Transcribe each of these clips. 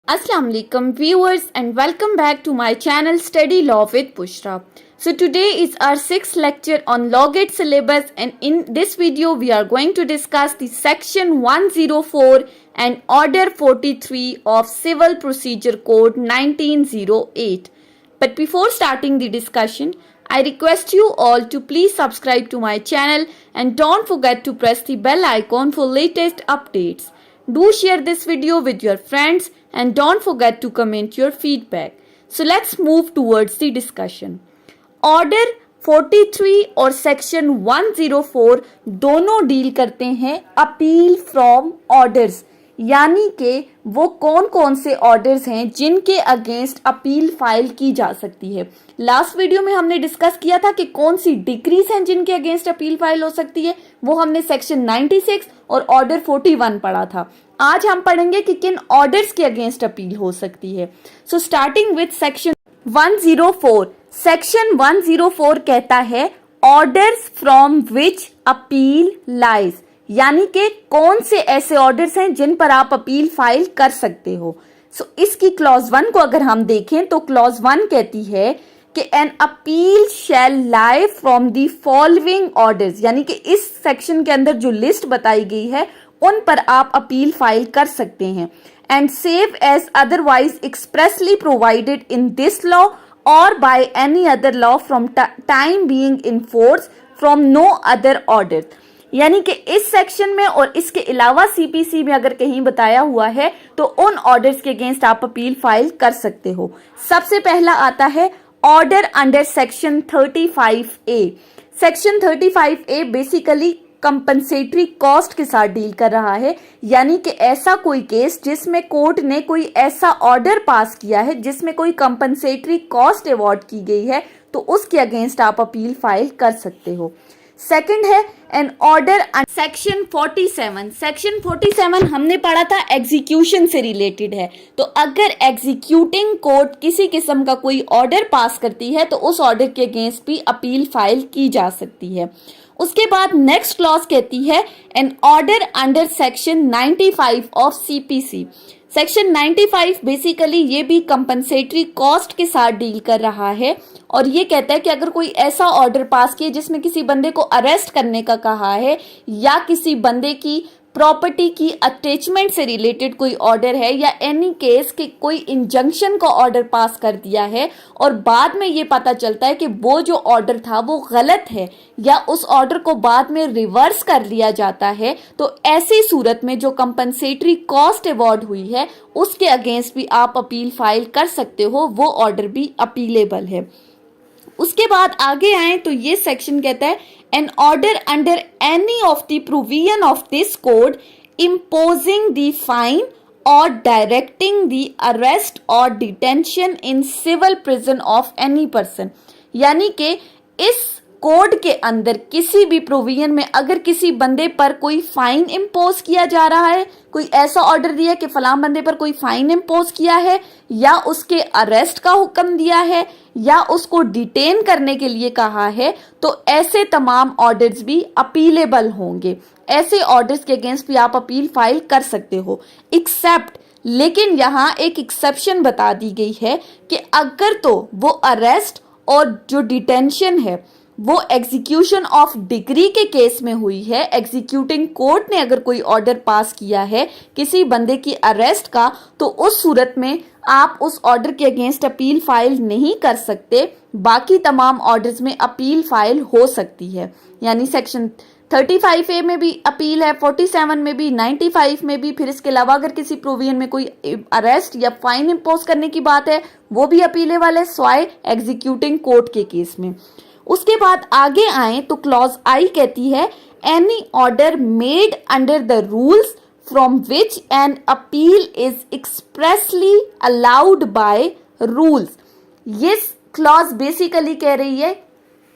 Assalamu alaikum viewers and welcome back to my channel Study Law with Bushra. So today is our sixth lecture on Law Gate syllabus, and in this video we are going to discuss the section 104 and order 43 of Civil Procedure Code 1908. But before starting the discussion, I request you all to please subscribe to my channel and don't forget to press the bell icon for latest updates. Do share this video with your friends and don't forget to comment your feedback. So let's move towards the discussion. Order 43 और section 104 दोनों deal करते हैं appeal from orders, यानी कि वो कौन कौन से ऑर्डर्स हैं जिनके अगेंस्ट अपील फाइल की जा सकती है। लास्ट वीडियो में हमने डिस्कस किया था कि कौन सी डिक्रीज हैं जिनके अगेंस्ट अपील फाइल हो सकती है, वो हमने सेक्शन 96 और ऑर्डर 41 पढ़ा था। आज हम पढ़ेंगे कि किन ऑर्डर्स के अगेंस्ट अपील हो सकती है। So starting with section 104। Section 104 कहता है orders from which appeal lies, यानी कि कौन से ऐसे ऑर्डर्स हैं जिन पर आप अपील फाइल कर सकते हो। सो इसकी क्लॉज 1 को अगर हम देखें तो क्लॉज 1 कहती है कि an appeal shall lie from the following orders, यानी कि इस सेक्शन के अंदर जो लिस्ट बताई गई है उन पर आप अपील फाइल कर सकते हैं। And save as otherwise expressly provided in this law और by any other law from time being in force from no other order, यानी कि इस सेक्शन में और इसके अलावा सीपीसी में अगर कहीं बताया हुआ है तो उन ऑर्डर्स के अगेंस्ट आप अपील फाइल कर सकते हो। सबसे पहला आता है order under section 35A। Section 35A basically compensatory cost के साथ डील कर रहा है, यानी कि ऐसा कोई केस जिसमें कोर्ट ने कोई ऐसा ऑर्डर पास किया है जिसमें कोई कंपनसेटरी कॉस्ट अवॉर्ड की गई है, तो उसके अगेंस्ट आप अपील फाइल कर सकते हो। सेकंड है एन ऑर्डर सेक्शन 47। सेक्शन 47 हमने पढ़ा था एग्जीक्यूशन से रिलेटेड है, तो अगर एग्जीक्यूटिंग कोर्ट किसी किस्म का कोई ऑर्डर पास करती है तो उस ऑर्डर के अगेंस्ट भी अपील फाइल की जा सकती है। उसके बाद नेक्स्ट क्लॉज कहती है an order under section 95 of CPC. Section 95 basically ये भी कंपनसेटरी कॉस्ट के साथ डील कर रहा है और ये कहता है कि अगर कोई ऐसा ऑर्डर पास किया जिसमें किसी बंदे को अरेस्ट करने का कहा है या किसी बंदे की प्रॉपर्टी की अटैचमेंट से रिलेटेड कोई ऑर्डर है या एनी केस के कोई इंजंक्शन का ऑर्डर पास कर दिया है और बाद में ये पता चलता है कि वो जो ऑर्डर था वो गलत है या उस ऑर्डर को बाद में रिवर्स कर लिया जाता है, तो ऐसी सूरत में जो कंपनसेटरी कॉस्ट अवॉर्ड हुई है उसके अगेंस्ट भी आप अपील फाइल कर सकते हो, वो ऑर्डर भी अपीलेबल है। उसके बाद आगे आए तो ये सेक्शन कहता है an order under any of the provision of this code imposing the fine और डायरेक्टिंग द अरेस्ट और detention in civil prison of any person, यानी कि इस कोड के अंदर किसी भी प्रोविजन में अगर किसी बंदे पर कोई फाइन इम्पोज किया जा रहा है, कोई ऐसा ऑर्डर दिया कि फलां बंदे पर कोई फाइन इम्पोज किया है या उसके अरेस्ट का हुक्म दिया है या उसको डिटेन करने के लिए कहा है, तो ऐसे तमाम ऑर्डर्स भी अपीलेबल होंगे। ऐसे ऑर्डर्स के अगेंस्ट भी आप अपील फाइल कर सकते हो एक्सेप्ट, लेकिन यहाँ एक एक्सेप्शन बता दी गई है कि अगर तो वो अरेस्ट और जो डिटेंशन है वो एग्जीक्यूशन ऑफ डिग्री के केस में हुई है, एग्जीक्यूटिंग कोर्ट ने अगर कोई ऑर्डर पास किया है किसी बंदे की अरेस्ट का, तो उस सूरत में आप उस ऑर्डर के अगेंस्ट अपील फाइल नहीं कर सकते। बाकी तमाम ऑर्डर्स में अपील फाइल हो सकती है, यानी सेक्शन 35A में भी अपील है, 47 में भी, 95 में भी, फिर इसके अलावा अगर किसी प्रोविजन में कोई अरेस्ट या फाइन इम्पोज करने की बात है वो भी अपीलेबल है, स्वाय एग्जीक्यूटिंग कोर्ट के केस में। उसके बाद आगे आए तो क्लॉज आई कहती है any order made under the rules from which an appeal is expressly allowed by rules. ये क्लॉज बेसिकली कह रही है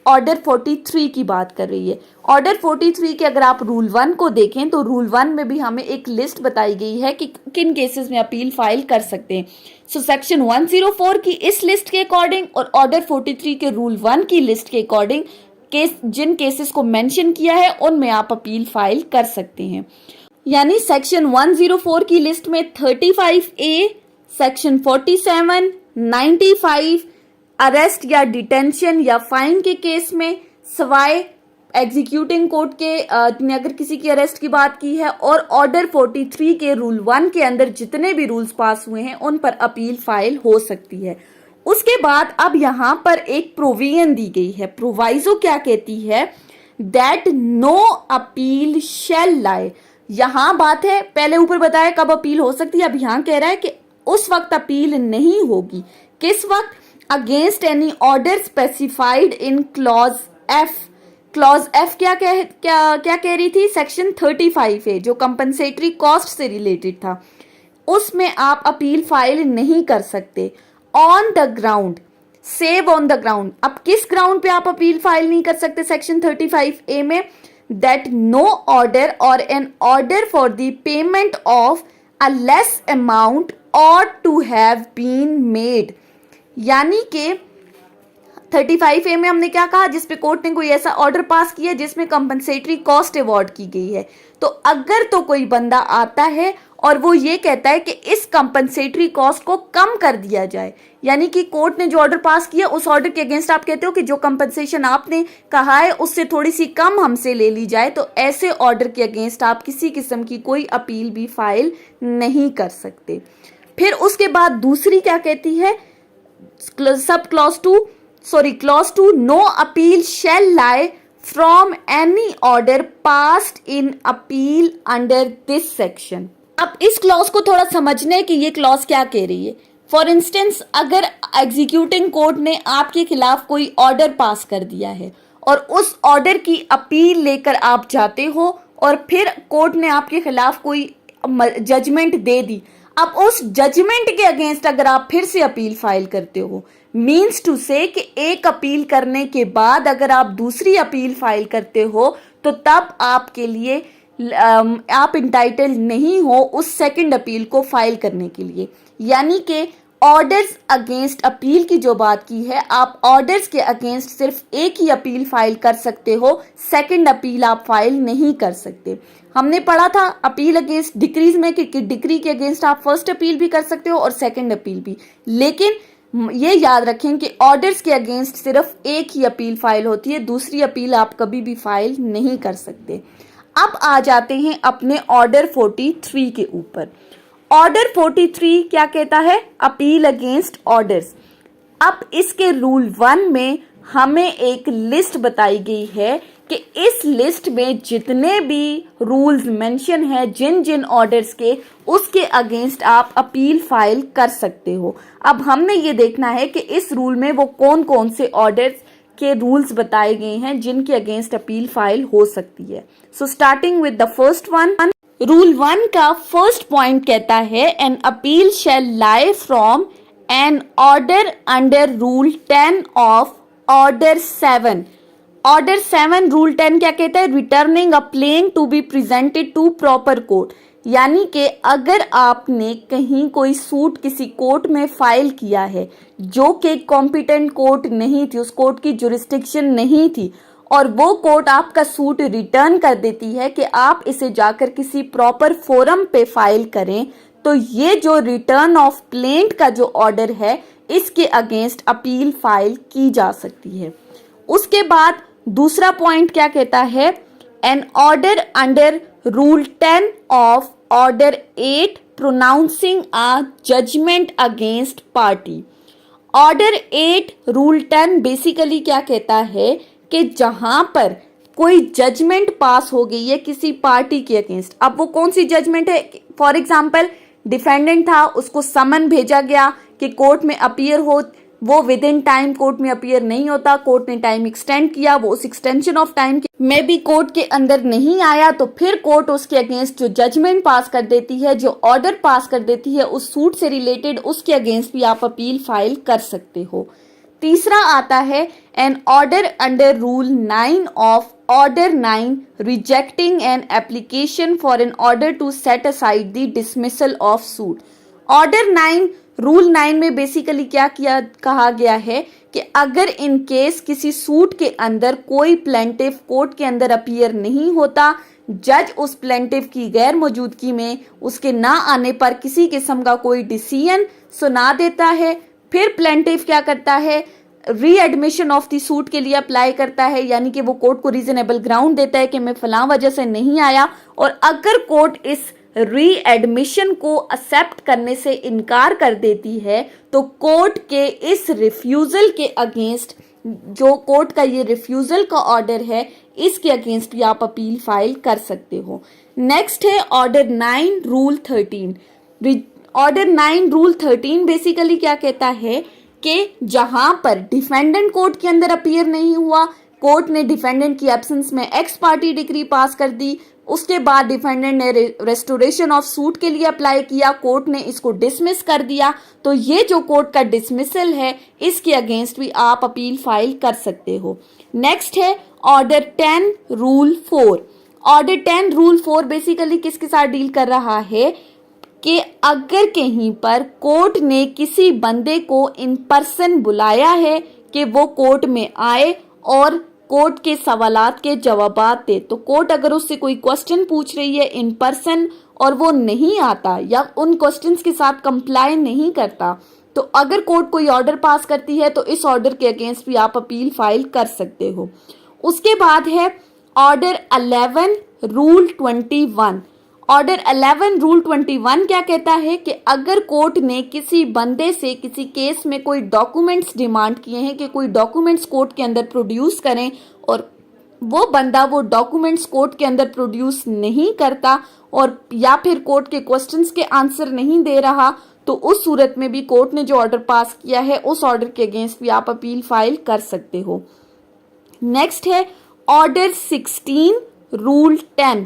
ऑर्डर 43 की बात कर रही है। ऑर्डर 43 के अगर आप रूल 1 को देखें तो रूल 1 में भी हमें एक लिस्ट बताई गई है कि किन केसेस में अपील फाइल कर सकते हैं। सो सेक्शन 104 की इस लिस्ट के अकॉर्डिंग और ऑर्डर 43 के रूल 1 की लिस्ट के अकॉर्डिंग जिन केसेस को मेंशन किया है उनमें आप अपील फाइल कर सकते हैं। यानी सेक्शन 104 की लिस्ट में 35A, सेक्शन 47, 95 अरेस्ट या डिटेंशन या फाइन के केस में, सवाए एग्जीक्यूटिंग कोर्ट के ने अगर किसी की अरेस्ट की बात की है, और ऑर्डर 43 के रूल 1 के अंदर जितने भी रूल्स पास हुए हैं उन पर अपील फाइल हो सकती है। उसके बाद अब यहां पर एक प्रोविजन दी गई है। प्रोवाइजो क्या कहती है? दैट नो अपील शैल लाई। यहां बात है, पहले ऊपर बताया कब अपील हो सकती है, अब यहां कह रहा है कि उस वक्त अपील नहीं होगी। किस वक्त? Against any order specified in clause F. Clause F क्या कह रही थी? सेक्शन 35 है जो कंपनसेटरी कॉस्ट से रिलेटेड था, उसमें आप अपील फाइल नहीं कर सकते। On the ground, save on the ground. अब किस ग्राउंड पे आप अपील फाइल नहीं कर सकते सेक्शन 35A में? दैट नो ऑर्डर और an order for the payment of a less amount ought to have been made। यानी कि 35A में हमने क्या कहा? जिस पे कोर्ट ने कोई ऐसा ऑर्डर पास किया जिसमें कंपनसेटरी कॉस्ट अवॉर्ड की गई है, तो अगर तो कोई बंदा आता है और वो ये कहता है कि इस कंपनसेटरी कॉस्ट को कम कर दिया जाए, यानी कि कोर्ट ने जो ऑर्डर पास किया उस ऑर्डर के अगेंस्ट आप कहते हो कि जो कंपनसेशन आपने कहा है उससे थोड़ी सी कम हमसे ले ली जाए, तो ऐसे ऑर्डर के अगेंस्ट आप किसी किस्म की कोई अपील भी फाइल नहीं कर सकते। फिर उसके बाद दूसरी क्या कहती है? Sub clause 2 no appeal shall lie from any order passed in appeal under this section. अब इस क्लॉज को थोड़ा समझने कि ये क्लॉज क्या कह रही है। फॉर इंस्टेंस, अगर एग्जीक्यूटिंग कोर्ट ने आपके खिलाफ कोई ऑर्डर पास कर दिया है और उस ऑर्डर की अपील लेकर आप जाते हो और फिर कोर्ट ने आपके खिलाफ कोई जजमेंट दे दी, अब उस जजमेंट के अगेंस्ट अगर आप फिर से अपील फाइल करते हो, मीन्स टू से कि एक अपील करने के बाद अगर आप दूसरी अपील फाइल करते हो तो तब आपके लिए आप इंटाइटल नहीं हो उस सेकंड अपील को फाइल करने के लिए। यानी कि ऑर्डर्स अगेंस्ट अपील की जो बात की है, आप ऑर्डर्स के अगेंस्ट सिर्फ एक ही अपील फाइल कर सकते हो, सेकंड अपील आप फाइल नहीं कर सकते। हमने पढ़ा था अपील अगेंस्ट डिक्रीज में कि डिक्री के अगेंस्ट आप फर्स्ट अपील भी कर सकते हो और सेकंड अपील भी, लेकिन ये याद रखें कि ऑर्डर्स के अगेंस्ट सिर्फ एक ही अपील फाइल होती है, दूसरी अपील आप कभी भी फाइल नहीं कर सकते। अब आ जाते हैं अपने ऑर्डर 43 के ऊपर। ऑर्डर 43 क्या कहता है? Appeal against orders. अब इसके रूल 1 में हमें एक लिस्ट बताई गई है कि इस लिस्ट में जितने भी रूल्स मेंशन है जिन जिन ऑर्डर्स के, उसके अगेंस्ट आप अपील फाइल कर सकते हो। अब हमने ये देखना है कि इस रूल में वो कौन कौन से ऑर्डर्स के रूल्स बताए गए हैं जिनके अगेंस्ट अपील फाइल हो सकती है। So starting with the first one, rule 1 का फर्स्ट पॉइंट कहता है an appeal shall lie from an order under rule 10 of order 7। Order 7 rule 10 क्या कहता है? Returning a plaint to be presented to proper court. यानी कि अगर आपने कहीं कोई सूट किसी कोर्ट में फाइल किया है जो कि कॉम्पिटेंट कोर्ट नहीं थी, उस कोर्ट की जुरिस्डिक्शन नहीं थी, और वो कोर्ट आपका सूट रिटर्न कर देती है कि आप इसे जाकर किसी प्रॉपर फोरम पे फाइल करें, तो ये जो रिटर्न ऑफ प्लेंट का जो ऑर्डर है इसके अगेंस्ट अपील फाइल की जा सकती है। उसके बाद दूसरा पॉइंट क्या कहता है? An order under rule 10 of order 8 pronouncing a judgment against party. Order 8 rule 10 basically क्या कहता है कि जहां पर कोई जजमेंट पास हो गई है किसी पार्टी के अगेंस्ट, अब वो कौन सी जजमेंट है? फॉर एग्जाम्पल, डिफेंडेंट था, उसको समन भेजा गया कि कोर्ट में अपीयर हो, वो विद इन टाइम कोर्ट में अपीयर नहीं होता, कोर्ट ने टाइम एक्सटेंड किया, वो उस एक्सटेंशन ऑफ टाइम में भी कोर्ट के अंदर नहीं आया, तो फिर कोर्ट उसके अगेंस्ट जो जजमेंट पास कर देती है, जो ऑर्डर पास कर देती है उस सूट से रिलेटेड, उसके अगेंस्ट भी आप अपील फाइल कर सकते हो। तीसरा आता है an order under rule 9 of order 9 rejecting an application for an order to set aside the dismissal of suit. Order 9 rule 9 में बेसिकली क्या कहा गया है कि अगर इन केस किसी सूट के अंदर कोई प्लेंटिफ कोर्ट के अंदर अपीयर नहीं होता जज उस प्लेंटिफ की गैर मौजूदगी में उसके ना आने पर किसी किस्म का कोई डिसीजन सुना देता है। फिर प्लेंटिफ क्या करता है, रीएडमिशन ऑफ द सूट के लिए अप्लाई करता है, यानी कि वो कोर्ट को रीजनेबल ग्राउंड देता है कि मैं फलां वजह से नहीं आया, और अगर कोर्ट इस रीएडमिशन को एक्सेप्ट करने से इनकार कर देती है तो कोर्ट के इस रिफ्यूजल के अगेंस्ट, जो कोर्ट का ये रिफ्यूजल का ऑर्डर है, इसके अगेंस्ट भी आप अपील फाइल कर सकते हो। नेक्स्ट है order 9 rule 13। Order 9 rule 13 basically क्या कहता है कि जहां पर डिफेंडेंट कोर्ट के अंदर अपीयर नहीं हुआ, कोर्ट ने डिफेंडेंट की एब्सेंस में एक्स पार्टी डिक्री पास कर दी, उसके बाद डिफेंडेंट ने रेस्टोरेशन ऑफ सूट के लिए अप्लाई किया, कोर्ट ने इसको डिसमिस कर दिया, तो ये जो कोर्ट का डिसमिसल है इसके अगेंस्ट भी आप अपील फाइल कर सकते हो। नेक्स्ट है order 10 rule 4। Order 10 rule 4 basically किसके साथ डील कर रहा है कि अगर कहीं पर कोर्ट ने किसी बंदे को इन पर्सन बुलाया है कि वो कोर्ट में आए और कोर्ट के सवालात के जवाबात दे, तो कोर्ट अगर उससे कोई क्वेश्चन पूछ रही है इन पर्सन और वो नहीं आता या उन क्वेश्चंस के साथ कंप्लाई नहीं करता, तो अगर कोर्ट कोई ऑर्डर पास करती है तो इस ऑर्डर के अगेंस्ट भी आप अपील फाइल कर सकते हो। उसके बाद है ऑर्डर 11 रूल 21। ऑर्डर 11 रूल 21 क्या कहता है कि अगर कोर्ट ने किसी बंदे से किसी केस में कोई डॉक्यूमेंट्स डिमांड किए हैं कि कोई डॉक्यूमेंट्स कोर्ट के अंदर प्रोड्यूस करें और वो बंदा वो डॉक्यूमेंट्स कोर्ट के अंदर प्रोड्यूस नहीं करता और या फिर कोर्ट के क्वेश्चंस के आंसर नहीं दे रहा, तो उस सूरत में भी कोर्ट ने जो ऑर्डर पास किया है उस ऑर्डर के अगेंस्ट भी आप अपील फाइल कर सकते हो। नेक्स्ट है order 16 rule 10।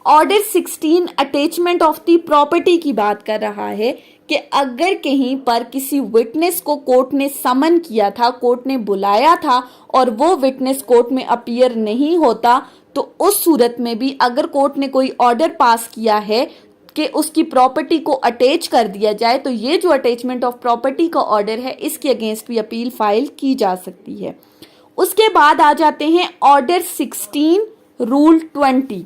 Order 16 attachment of the property की बात कर रहा है कि अगर कहीं पर किसी विटनेस को कोर्ट ने समन किया था, कोर्ट ने बुलाया था और वो विटनेस कोर्ट में अपीयर नहीं होता, तो उस सूरत में भी अगर कोर्ट ने कोई ऑर्डर पास किया है कि उसकी प्रॉपर्टी को अटैच कर दिया जाए, तो ये जो अटैचमेंट ऑफ प्रॉपर्टी का ऑर्डर है इसके अगेंस्ट भी अपील फाइल की जा सकती है। उसके बाद आ जाते हैं order 16 rule 20।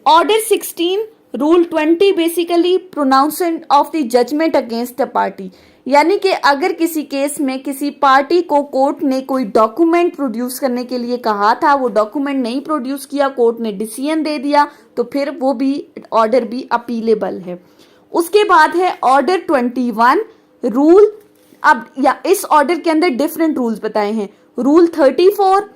Order 16 rule 20 basically pronouncement of the judgment against the party, यानी कि अगर किसी केस में किसी पार्टी को कोर्ट ने कोई डॉक्यूमेंट प्रोड्यूस करने के लिए कहा था, वो डॉक्यूमेंट नहीं प्रोड्यूस किया, कोर्ट ने डिसीजन दे दिया, तो फिर वो भी ऑर्डर भी अपीलेबल है। उसके बाद है ऑर्डर 21 रूल। अब या इस ऑर्डर के अंदर डिफरेंट रूल्स बताए हैं, रूल 34,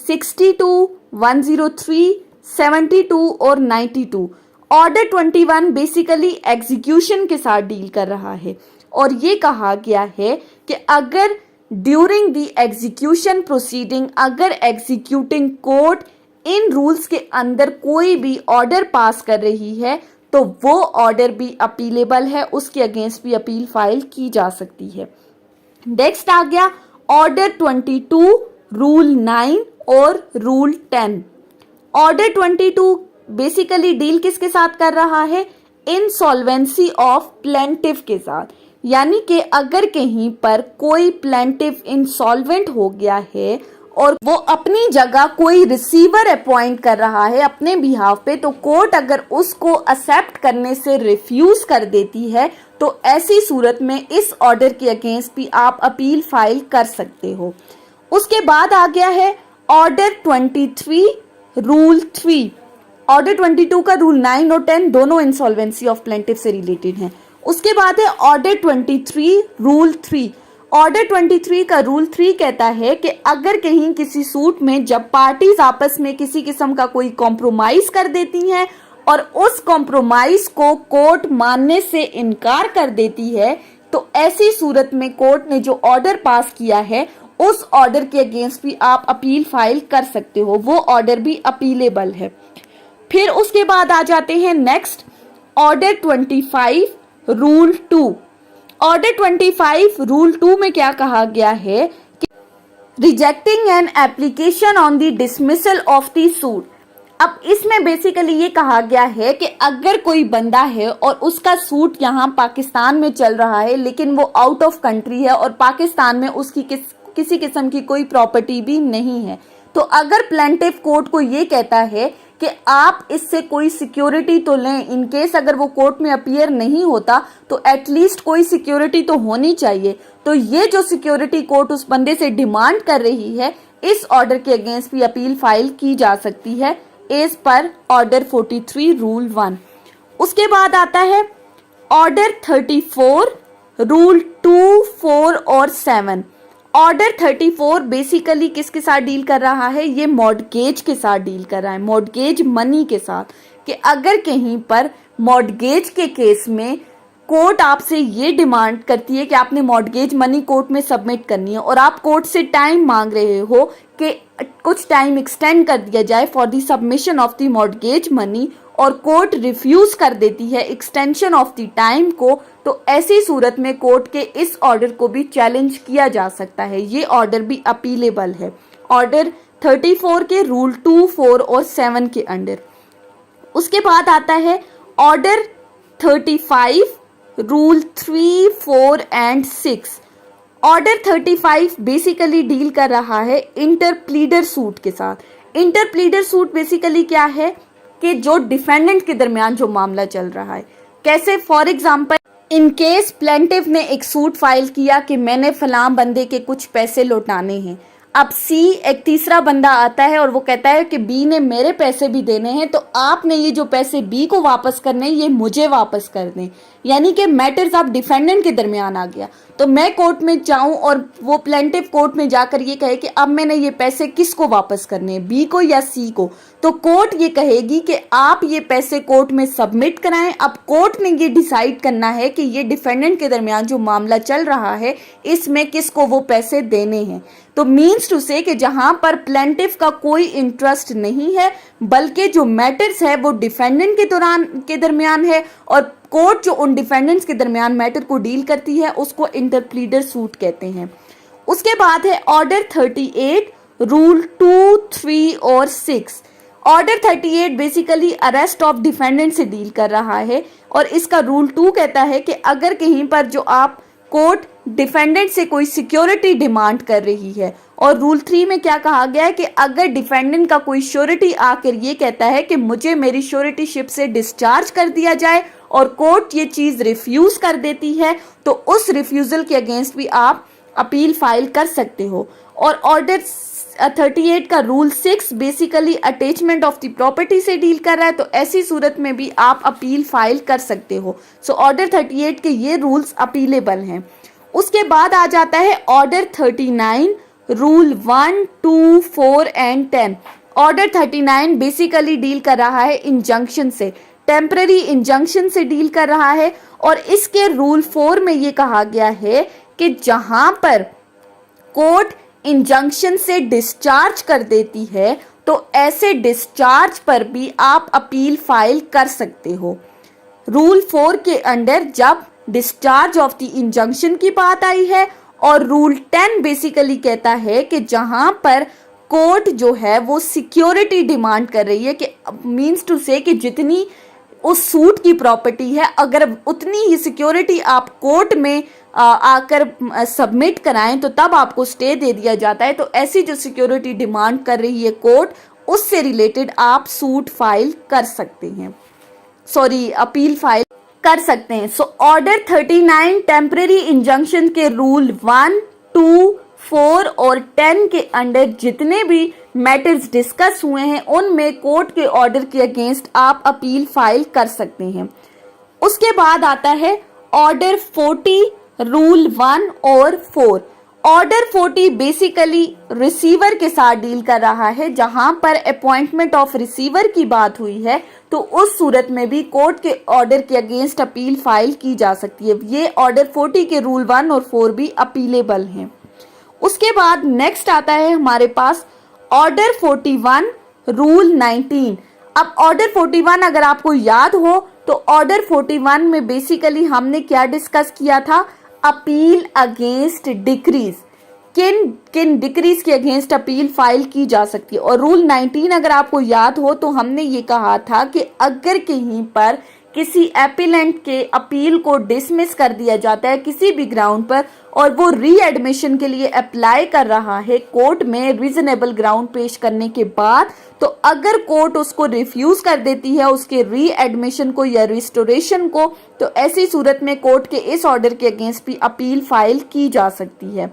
62, 103, 72 और 92। ऑर्डर 21 बेसिकली एग्जीक्यूशन के साथ डील कर रहा है और ये कहा गया है कि अगर ड्यूरिंग द एग्जीक्यूशन प्रोसीडिंग, अगर एग्जीक्यूटिंग कोर्ट इन रूल्स के अंदर कोई भी ऑर्डर पास कर रही है तो वो ऑर्डर भी अपीलेबल है, उसके अगेंस्ट भी अपील फाइल की जा सकती है। नेक्स्ट आ गया ऑर्डर 22 रूल 9 और रूल 10। ऑर्डर 22 बेसिकली डील किसके साथ कर रहा है, इंसॉल्वेंसी ऑफ प्लेंटिफ के साथ, यानी कि अगर कहीं पर कोई प्लेंटिफ इंसॉल्वेंट हो गया है और वो अपनी जगह कोई रिसीवर अपॉइंट कर रहा है अपने बिहाफ पे, तो कोर्ट अगर उसको एक्सेप्ट करने से रिफ्यूज कर देती है तो ऐसी सूरत में इस ऑर्डर के अगेंस्ट भी आप अपील फाइल कर सकते हो। उसके बाद आ गया है ऑर्डर 23 रूल 3। ऑर्डर 22 का रूल 9 और 10 दोनों इंसॉल्वेंसी ऑफ प्लेंटिफ से रिलेटेड हैं। उसके बाद है ऑर्डर 23 रूल 3। ऑर्डर 23 का रूल 3 कहता है कि अगर कहीं किसी सूट में जब पार्टीज आपस में किसी किस्म का कोई कॉम्प्रोमाइज कर देती हैं और उस कॉम्प्रोमाइज को कोर्ट मानने से इनकार कर देती है, तो ऐसी सूरत में कोर्ट ने जो ऑर्डर पास किया है उस ऑर्डर के अगेंस्ट भी आप अपील फाइल कर सकते हो, वो ऑर्डर भी अपीलेबल है। फिर उसके बाद आ जाते हैं next order 25 rule 2। Order 25 rule 2 में क्या कहा गया है कि rejecting an application on the dismissal of the suit. अब इसमें बेसिकली ये कहा गया है कि अगर कोई बंदा है और उसका सूट यहाँ पाकिस्तान में चल रहा है लेकिन वो आउट ऑफ कंट्री है और पाकिस्तान में उसकी किसी किस्म की कोई प्रॉपर्टी भी नहीं है, तो अगर प्लेंटिफ कोर्ट को ये कहता है कि आप इससे कोई सिक्योरिटी तो लें, इन केस अगर वो कोर्ट में अपीयर नहीं होता तो एटलीस्ट कोई सिक्योरिटी तो होनी चाहिए, तो ये जो सिक्योरिटी कोर्ट उस बंदे से डिमांड कर रही है, इस ऑर्डर के अगेंस्ट भी अपील फाइल की जा सकती है एज पर ऑर्डर 43 रूल 1। उसके बाद आता है ऑर्डर 34 रूल 2, 4 और 7। ऑर्डर 34 बेसिकली किसके साथ डील कर रहा है? ये मॉर्टगेज के साथ डील कर रहा है, मॉर्टगेज मनी के साथ, कि अगर कहीं पर मॉर्टगेज के केस में कोर्ट आपसे ये डिमांड करती है कि आपने मॉर्टगेज मनी कोर्ट में सबमिट करनी है और आप कोर्ट से टाइम मांग रहे हो कि कुछ टाइम एक्सटेंड कर दिया जाए for the submission of the mortgage money, और कोर्ट रिफ्यूज कर देती है एक्सटेंशन ऑफ द टाइम को, तो ऐसी सूरत में कोर्ट के इस ऑर्डर को भी चैलेंज किया जा सकता है। ये ऑर्डर भी अपीलेबल है ऑर्डर 34 के रूल 2, 4 और 7 के अंडर। उसके बाद आता है order 35 rule 3, 4 and 6। Order 35 basically deal कर रहा है इंटरप्लीडर सूट के साथ। इंटरप्लीडर सूट बेसिकली क्या है कि जो डिफेंडेंट के दरमियान जो मामला चल रहा है, कैसे, for example in case plaintiff ने एक सूट फाइल किया कि मैंने फलां बंदे के कुछ पैसे लौटाने हैं, अब सी एक तीसरा बंदा आता है और वो कहता है कि बी ने मेरे पैसे भी देने हैं, तो आपने ये जो पैसे बी को वापस करने ये मुझे वापस कर दें, यानी कि मैटर्स अब डिफेंडेंट के दरमियान आ गया। तो मैं कोर्ट में जाऊं और वो प्लेंटिफ कोर्ट में जाकर ये कहे कि अब मैंने ये पैसे किसको वापस करने हैं, बी को या सी को, तो कोर्ट ये कहेगी कि आप ये पैसे कोर्ट में सबमिट कराएं। अब कोर्ट ने ये डिसाइड करना है कि ये डिफेंडेंट के दरमियान जो मामला चल रहा है इसमें किसको वो पैसे देने हैं। तो मीन्स टू से कि जहां पर प्लेंटिफ का कोई इंटरेस्ट नहीं है, बल्कि जो मैटर्स है वो डिफेंडेंट के दरमियान है, और कोर्ट जो उन डिफेंडेंट्स के दरमियान मैटर को डील करती है उसको इंटरप्लीडर सूट कहते हैं। उसके बाद है ऑर्डर 38 रूल 2, 3 और 6। Order 38 basically arrest of defendant से डील कर रहा है, और इसका रूल 2 कहता है कि अगर कहीं पर जो आप कोर्ट डिफेंडेंट से कोई सिक्योरिटी डिमांड कर रही है, और रूल 3 में क्या कहा गया है कि अगर डिफेंडेंट का कोई श्योरिटी आकर ये कहता है कि मुझे मेरी श्योरिटी शिप से डिस्चार्ज कर दिया जाए और कोर्ट ये चीज रिफ्यूज कर देती है, तो उस रिफ्यूजल के अगेंस्ट भी आप अपील फाइल कर सकते हो। और ऑर्डर 38 का rule 6 basically attachment of the property से डील कर रहा है, तो ऐसी सूरत में भी आप अपील फाइल कर सकते हो। सो ऑर्डर 38 के ये रूल्स अपीलेबल हैं। उसके बाद आ जाता है order 39 rule 1, 2, 4 and 10। Order 39 basically deal कर रहा है इंजंक्शन से, टेम्पररी इंजंक्शन से डील कर रहा है, और इसके रूल 4 में ये कहा गया है कि जहां पर कोर्ट इंजंक्शन से डिस्चार्ज कर देती है तो ऐसे डिस्चार्ज पर भी आप अपील फाइल कर सकते हो। रूल 4 के अंडर जब डिस्चार्ज ऑफ द इंजंक्शन की बात आई है, और रूल 10 बेसिकली कहता है कि जहां पर कोर्ट जो है वो सिक्योरिटी डिमांड कर रही है, कि मीन्स टू से कि जितनी उस सूट की प्रॉपर्टी है अगर उतनी ही सिक्योरिटी आप कोर्ट में आकर सबमिट कराएं तो तब आपको स्टे दे दिया जाता है। तो ऐसी जो सिक्योरिटी डिमांड कर रही है कोर्ट, उससे रिलेटेड आप सूट फाइल कर सकते हैं, अपील फाइल कर सकते हैं। सो ऑर्डर 39 टेम्पररी इंजंक्शन के रूल 1, 2, 4 और 10 के अंडर जितने भी मैटर्स डिस्कस हुए हैं उनमें कोर्ट के ऑर्डर के अगेंस्ट आप अपील फाइल कर सकते हैं। उसके बाद आता है ऑर्डर 40 रूल 1 और 4। ऑर्डर 40 बेसिकली रिसीवर के साथ डील कर रहा है, जहां पर अपॉइंटमेंट ऑफ रिसीवर की बात हुई है तो उस सूरत में भी कोर्ट के ऑर्डर के अगेंस्ट अपील फाइल की जा सकती है। ये ऑर्डर 40 के रूल 1 और 4 भी अपीलेबल हैं। उसके बाद नेक्स्ट आता है हमारे पास ऑर्डर 41 रूल 19। अब ऑर्डर 41 अगर आपको याद हो तो ऑर्डर 41 में बेसिकली हमने क्या डिस्कस किया था, अपील अगेंस्ट डिक्रीज, किन किन डिक्रीज के अगेंस्ट अपील फाइल की जा सकती है। और रूल 19 अगर आपको याद हो तो हमने ये कहा था कि अगर कहीं पर किसी एपिलेंट के अपील को डिसमिस कर दिया जाता है किसी भी ग्राउंड पर और वो रीएडमिशन के लिए अप्लाई कर रहा है कोर्ट में रीजनेबल ग्राउंड पेश करने के बाद, तो अगर कोर्ट उसको रिफ्यूज कर देती है उसके रीएडमिशन को या रिस्टोरेशन को, तो ऐसी सूरत में कोर्ट के इस ऑर्डर के अगेंस्ट भी अपील फाइल की जा सकती है।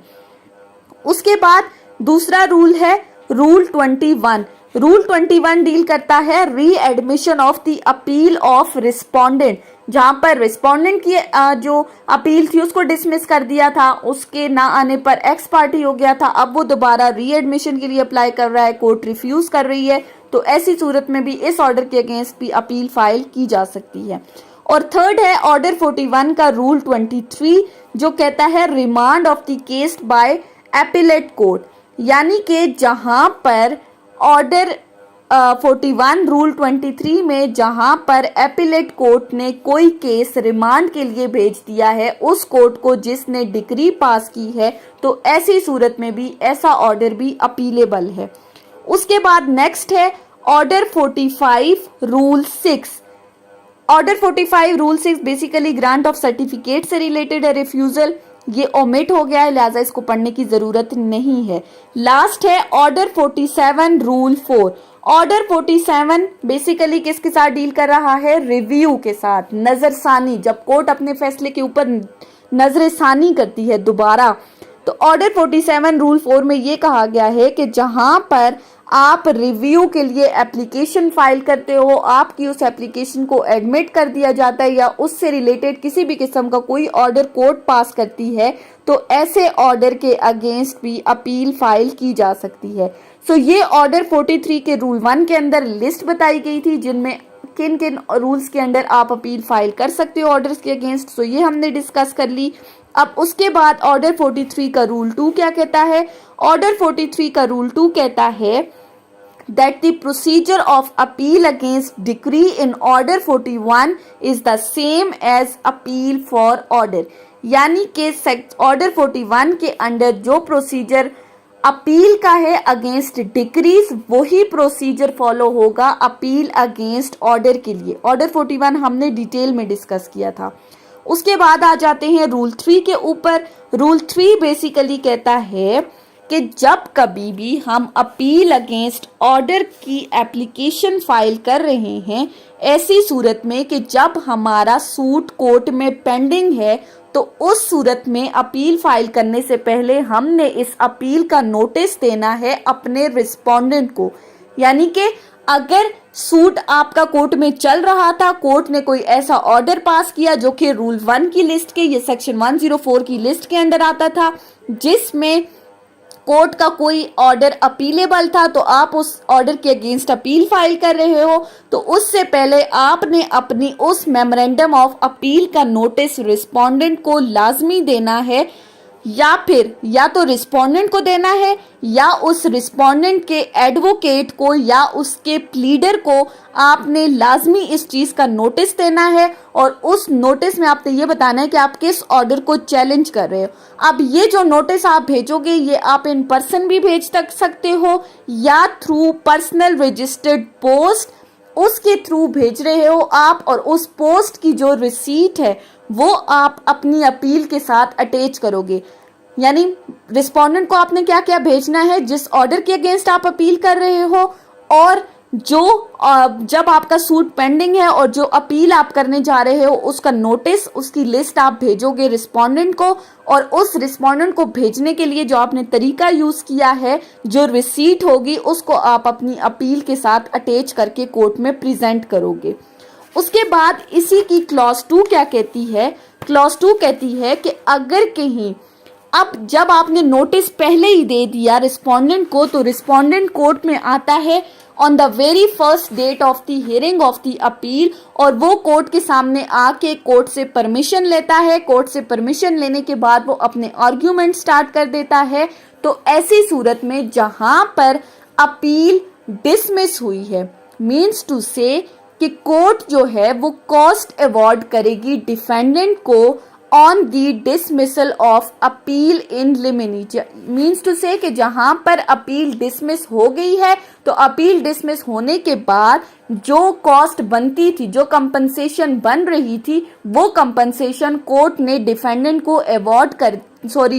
उसके बाद दूसरा रूल है रूल 21। रूल 21 डील करता है readmission of the appeal of respondent, जहां पर रिस्पोंडेंट की जो अपील थी उसको डिसमिस कर दिया था, उसके ना आने पर एक्स पार्टी हो गया था, अब वो दोबारा रीएडमिशन के लिए अप्लाई कर रहा है, कोर्ट रिफ्यूज कर रही है, तो ऐसी सूरत में भी इस ऑर्डर के अगेंस्ट भी अपील फाइल की जा सकती है। और थर्ड है ऑर्डर 41 का रूल 23, जो कहता है remand of the case by appellate court, यानी कि जहां पर ऑर्डर 41 रूल 23 में जहां पर एपिलेट कोर्ट ने कोई केस रिमांड के लिए भेज दिया है उस कोर्ट को जिसने डिक्री पास की है, तो ऐसी सूरत में भी ऐसा ऑर्डर भी अपीलेबल है। उसके बाद नेक्स्ट है order 45 rule 6। Order 45 rule 6 basically grant of certificate से रिलेटेड है, रिफ्यूजल ये ओमिट हो गया है, लिहाजा इसको पढ़ने की जरूरत नहीं है। लास्ट है ऑर्डर 47 रूल 4। ऑर्डर 47 बेसिकली किसके साथ डील कर रहा है? रिव्यू के साथ, नजरसानी, जब कोर्ट अपने फैसले के ऊपर नजरसानी करती है दोबारा, तो ऑर्डर 47 रूल 4 में ये कहा गया है कि जहां पर आप रिव्यू के लिए एप्लीकेशन फाइल करते हो, आपकी उस एप्लीकेशन को एडमिट कर दिया जाता है या उससे रिलेटेड किसी भी किस्म का कोई ऑर्डर कोर्ट पास करती है, तो ऐसे ऑर्डर के अगेंस्ट भी अपील फाइल की जा सकती है। सो ये ऑर्डर 43 के रूल 1 के अंदर लिस्ट बताई गई थी जिनमें किन किन रूल्स के अंडर आप अपील फाइल कर सकते हो ऑर्डर्स के अगेंस्ट, सो ये हमने डिस्कस कर ली। अब उसके बाद ऑर्डर 43 का रूल 2 क्या कहता है? ऑर्डर 43 का रूल 2 कहता है that the procedure of appeal against decree in order 41 is the same as appeal for order, यानी कि ऑर्डर 41 के अंडर जो प्रोसीजर अपील का है अगेंस्ट डिक्रीज, वही प्रोसीजर फॉलो होगा अपील अगेंस्ट ऑर्डर के लिए। ऑर्डर 41 हमने डिटेल में डिस्कस किया था। उसके बाद आ जाते हैं रूल 3 के ऊपर। रूल 3 बेसिकली कहता है कि जब कभी भी हम अपील अगेंस्ट ऑर्डर की एप्लीकेशन फाइल कर रहे हैं, ऐसी सूरत में कि जब हमारा सूट कोर्ट में पेंडिंग है, तो उस सूरत में अपील फाइल करने से पहले हमने इस अपील का नोटिस देना है अपने रिस्पोंडेंट को। यानी कि अगर सूट आपका कोर्ट में चल रहा था, कोर्ट ने कोई ऐसा ऑर्डर पास किया जो कि रूल 1 की लिस्ट के, ये सेक्शन 104 की लिस्ट के अंदर आता था, जिसमें कोर्ट का कोई ऑर्डर अपीलेबल था, तो आप उस ऑर्डर के अगेंस्ट अपील फाइल कर रहे हो, तो उससे पहले आपने अपनी उस मेमोरेंडम ऑफ अपील का नोटिस रिस्पोंडेंट को लाजमी देना है, या फिर या तो रिस्पोंडेंट को देना है या उस रिस्पोंडेंट के एडवोकेट को या उसके प्लीडर को आपने लाजमी इस चीज़ का नोटिस देना है, और उस नोटिस में आपने ये बताना है कि आप किस ऑर्डर को चैलेंज कर रहे हो। अब ये जो नोटिस आप भेजोगे ये आप इन पर्सन भी भेज सकते हो या थ्रू पर्सनल रजिस्टर्ड पोस्ट, उसके थ्रू भेज रहे हो आप, और उस पोस्ट की जो रिसीट है वो आप अपनी अपील के साथ अटैच करोगे। यानी रिस्पोंडेंट को आपने क्या क्या भेजना है, जिस ऑर्डर के अगेंस्ट आप अपील कर रहे हो, और जो जब आपका सूट पेंडिंग है और जो अपील आप करने जा रहे हो उसका नोटिस, उसकी लिस्ट आप भेजोगे रिस्पोंडेंट को, और उस रिस्पोंडेंट को भेजने के लिए जो आपने तरीका यूज किया है, जो रिसीट होगी उसको आप अपनी अपील के साथ अटैच करके कोर्ट में प्रेजेंट करोगे। उसके बाद इसी की क्लॉज 2 क्या कहती है? क्लॉज 2 कहती है कि अगर कहीं, अब जब आपने नोटिस पहले ही दे दिया रिस्पोंडेंट को, तो रिस्पोंडेंट कोर्ट में आता है on the very first date of the hearing of the appeal, और वो कोर्ट के सामने आके कोर्ट से परमिशन लेता है। कोर्ट से परमिशन लेने के बाद वो अपने आर्ग्यूमेंट स्टार्ट कर देता है। तो ऐसी सूरत में जहां पर अपील डिसमिस हुई है, मीन्स टू से कि कोर्ट जो है वो कॉस्ट अवॉर्ड करेगी डिफेंडेंट को on the dismissal of appeal in limine, means to say कि जहां पर अपील डिसमिस हो गई है तो अपील डिसमिस होने के बाद जो कॉस्ट बनती थी, जो कंपनसेशन बन रही थी, वो कंपनसेशन कोर्ट ने डिफेंडेंट को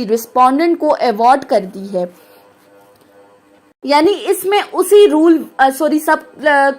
रिस्पोंडेंट को अवॉर्ड कर दी है। यानी इसमें उसी रूल सब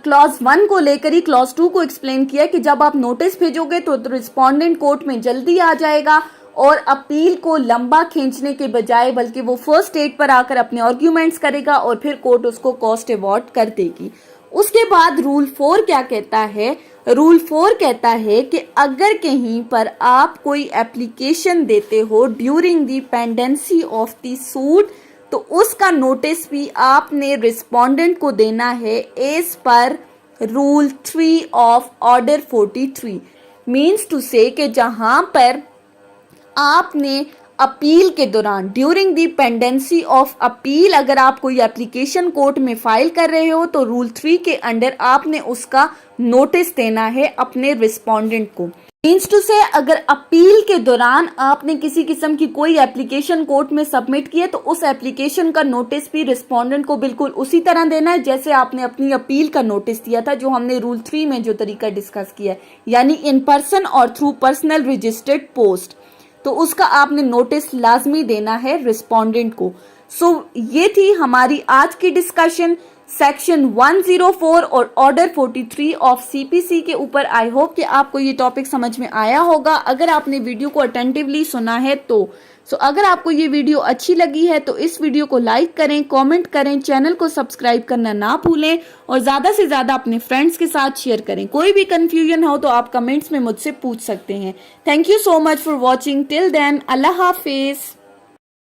क्लॉज 1 को लेकर ही क्लॉज 2 को एक्सप्लेन किया कि जब आप नोटिस भेजोगे तो रिस्पोंडेंट कोर्ट में जल्दी आ जाएगा और अपील को लंबा खींचने के बजाय बल्कि वो फर्स्ट स्टेज पर आकर अपने आर्ग्यूमेंट्स करेगा और फिर कोर्ट उसको कॉस्ट अवॉर्ड कर देगी। उसके बाद रूल 4 क्या कहता है? रूल 4 कहता है कि अगर कहीं पर आप कोई एप्लीकेशन देते हो during the pendency of the suit तो उसका नोटिस भी आपने रिस्पोंडेंट को देना है एज पर rule 3 of order 43। Means to say कि जहां पर आपने अपील के दौरान during the pendency of appeal अगर आप कोई एप्लीकेशन कोर्ट में फाइल कर रहे हो तो रूल 3 के अंडर आपने उसका नोटिस देना है अपने रिस्पोंडेंट को। मीन्स टू से अगर अपील के दौरान आपने किसी किस्म की कोई एप्लीकेशन कोर्ट में सबमिट की है तो उस एप्लीकेशन का नोटिस भी रिस्पोंडेंट को बिल्कुल उसी तरह देना है जैसे आपने अपनी अपील का नोटिस दिया था, जो हमने रूल 3 में जो तरीका डिस्कस किया है, यानी इन पर्सन और थ्रू पर्सनल रजिस्टर्ड पोस्ट, तो उसका आपने नोटिस लाजमी देना है रिस्पोंडेंट को। ये थी हमारी आज की डिस्कशन सेक्शन 104 और ऑर्डर 43 ऑफ सीपीसी के ऊपर। आई होप कि आपको ये टॉपिक समझ में आया होगा अगर आपने वीडियो को अटेंटिवली सुना है तो। अगर आपको ये वीडियो अच्छी लगी है तो इस वीडियो को लाइक करें, कमेंट करें, चैनल को सब्सक्राइब करना ना भूलें और ज़्यादा से ज़्यादा अपने फ्रेंड्स के साथ शेयर करें। कोई भी कंफ्यूजन हो तो आप कमेंट्स में मुझसे पूछ सकते हैं। Thank you so much for watching. Till then, अल्लाह हाफिज़।